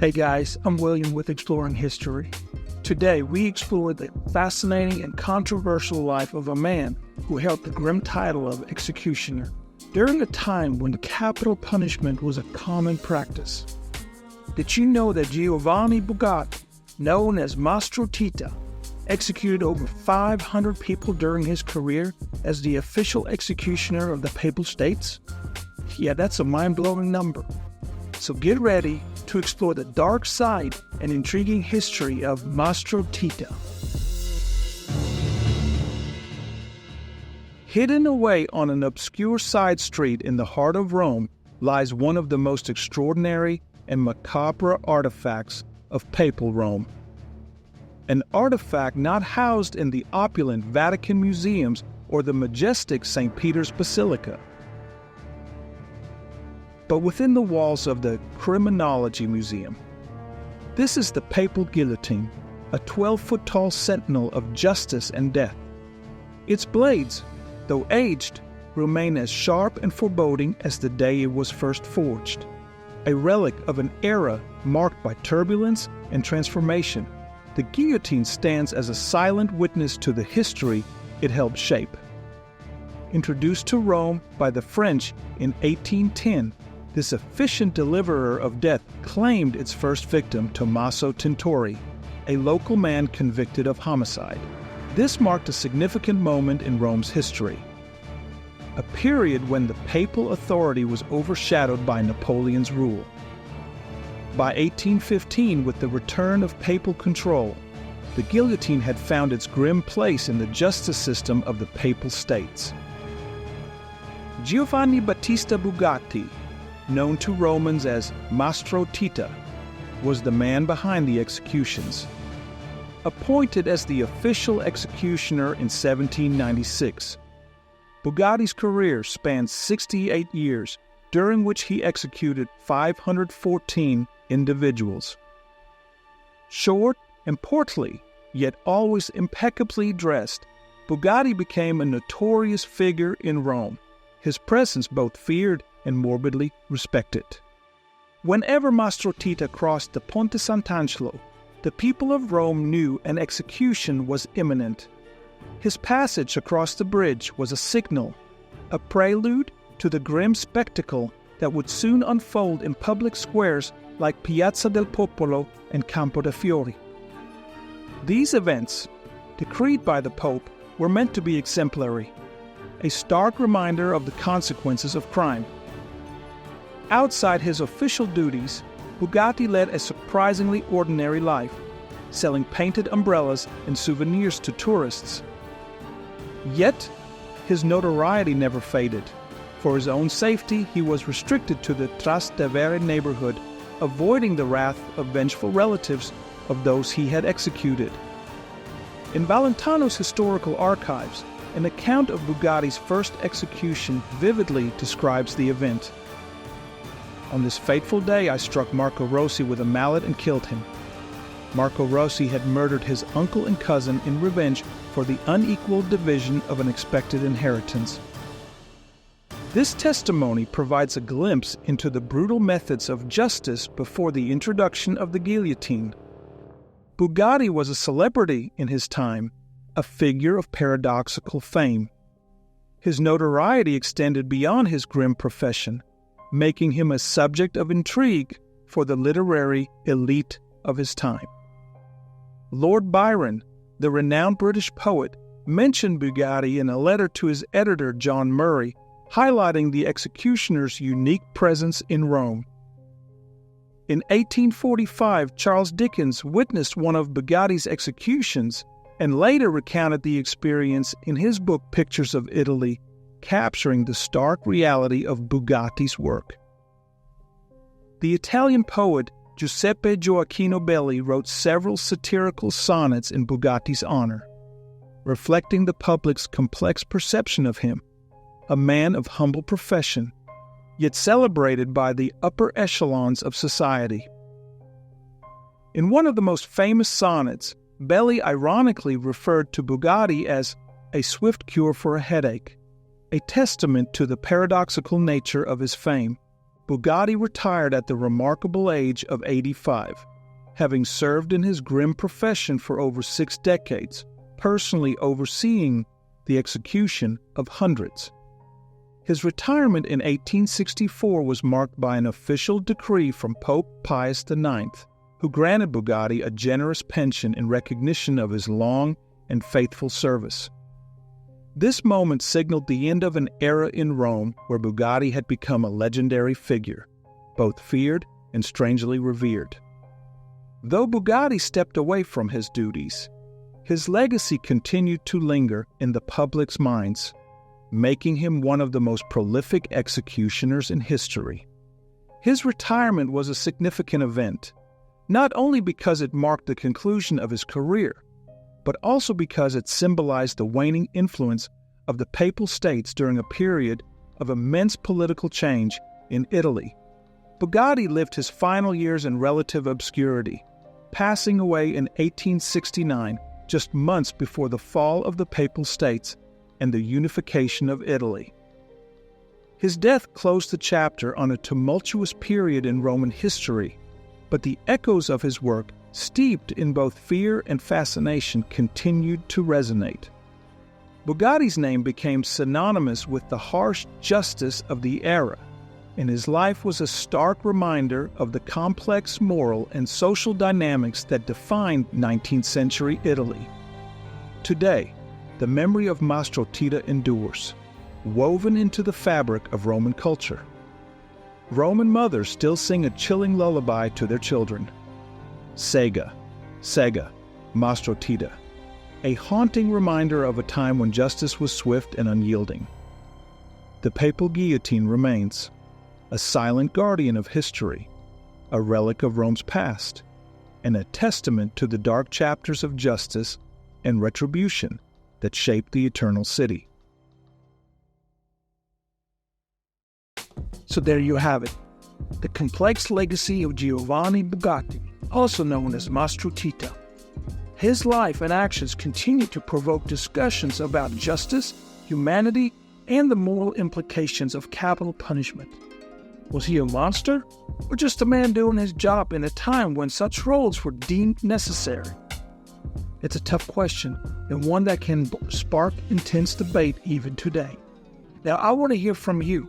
Hey guys, I'm William with Exploring History. Today we explore the fascinating and controversial life of a man who held the grim title of executioner during a time when capital punishment was a common practice. Did you know that Giovanni Bugatti, known as Mastro Titta, executed over 500 people during his career as the official executioner of the Papal States? Yeah, that's a mind-blowing number. So get ready to explore the dark side and intriguing history of Mastro Titta. Hidden away on an obscure side street in the heart of Rome lies one of the most extraordinary and macabre artifacts of Papal Rome. An artifact not housed in the opulent Vatican museums or the majestic St. Peter's Basilica, but within the walls of the Criminology Museum. This is the Papal Guillotine, a 12-foot-tall sentinel of justice and death. Its blades, though aged, remain as sharp and foreboding as the day it was first forged, a relic of an era marked by turbulence and transformation. The guillotine stands as a silent witness to the history it helped shape. Introduced to Rome by the French in 1810, this efficient deliverer of death claimed its first victim, Tommaso Tintori, a local man convicted of homicide. This marked a significant moment in Rome's history, a period when the papal authority was overshadowed by Napoleon's rule. By 1815, with the return of papal control, the guillotine had found its grim place in the justice system of the Papal States. Giovanni Battista Bugatti, known to Romans as Mastro Titta, was the man behind the executions. Appointed as the official executioner in 1796, Bugatti's career spanned 68 years, during which he executed 514 individuals. Short and portly, yet always impeccably dressed, Bugatti became a notorious figure in Rome, his presence both feared and morbidly respected. Whenever Mastro Titta crossed the Ponte Sant'Angelo, the people of Rome knew an execution was imminent. His passage across the bridge was a signal, a prelude to the grim spectacle that would soon unfold in public squares like Piazza del Popolo and Campo de' Fiori. These events, decreed by the Pope, were meant to be exemplary, a stark reminder of the consequences of crime. Outside his official duties, Bugatti led a surprisingly ordinary life, selling painted umbrellas and souvenirs to tourists. Yet, his notoriety never faded. For his own safety, he was restricted to the Trastevere neighborhood, avoiding the wrath of vengeful relatives of those he had executed. In Valentano's historical archives, an account of Bugatti's first execution vividly describes the event. On this fateful day, I struck Marco Rossi with a mallet and killed him. Marco Rossi had murdered his uncle and cousin in revenge for the unequal division of an expected inheritance. This testimony provides a glimpse into the brutal methods of justice before the introduction of the guillotine. Bugatti was a celebrity in his time, a figure of paradoxical fame. His notoriety extended beyond his grim profession, making him a subject of intrigue for the literary elite of his time. Lord Byron, the renowned British poet, mentioned Bugatti in a letter to his editor John Murray, highlighting the executioner's unique presence in Rome. In 1845, Charles Dickens witnessed one of Bugatti's executions and later recounted the experience in his book Pictures of Italy, capturing the stark reality of Bugatti's work. The Italian poet Giuseppe Gioacchino Belli wrote several satirical sonnets in Bugatti's honor, reflecting the public's complex perception of him, a man of humble profession, yet celebrated by the upper echelons of society. In one of the most famous sonnets, Belli ironically referred to Bugatti as a swift cure for a headache, a testament to the paradoxical nature of his fame. Bugatti retired at the remarkable age of 85, having served in his grim profession for over 6 decades, personally overseeing the execution of hundreds. His retirement in 1864 was marked by an official decree from Pope Pius IX, who granted Bugatti a generous pension in recognition of his long and faithful service. This moment signaled the end of an era in Rome where Bugatti had become a legendary figure, both feared and strangely revered. Though Bugatti stepped away from his duties, his legacy continued to linger in the public's minds, making him one of the most prolific executioners in history. His retirement was a significant event, not only because it marked the conclusion of his career, but also because it symbolized the waning influence of the Papal States during a period of immense political change in Italy. Bugatti lived his final years in relative obscurity, passing away in 1869, just months before the fall of the Papal States and the unification of Italy. His death closed the chapter on a tumultuous period in Roman history, but the echoes of his work, steeped in both fear and fascination, continued to resonate. Bugatti's name became synonymous with the harsh justice of the era, and his life was a stark reminder of the complex moral and social dynamics that defined 19th century Italy. Today, the memory of Mastro Titta endures, woven into the fabric of Roman culture. Roman mothers still sing a chilling lullaby to their children. Sega, Sega, Mastro Titta, a haunting reminder of a time when justice was swift and unyielding. The papal guillotine remains, a silent guardian of history, a relic of Rome's past, and a testament to the dark chapters of justice and retribution that shaped the Eternal City. So there you have it, the complex legacy of Giovanni Bugatti, also known as Mastro Titta. His life and actions continue to provoke discussions about justice, humanity, and the moral implications of capital punishment. Was he a monster, or just a man doing his job in a time when such roles were deemed necessary? It's a tough question, and one that can spark intense debate even today. Now, I want to hear from you.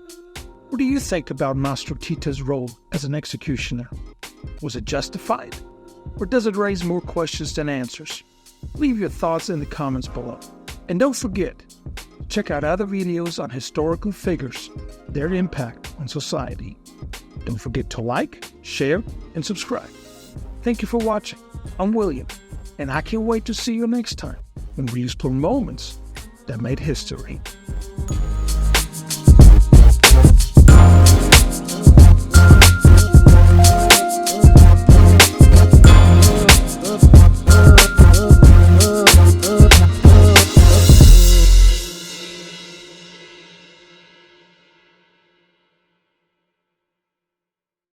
What do you think about Mastro Titta's role as an executioner? Was it justified? Or does it raise more questions than answers? Leave your thoughts in the comments below. And don't forget, check out other videos on historical figures, their impact on society. Don't forget to like, share, and subscribe. Thank you for watching. I'm William, and I can't wait to see you next time when we explore moments that made history.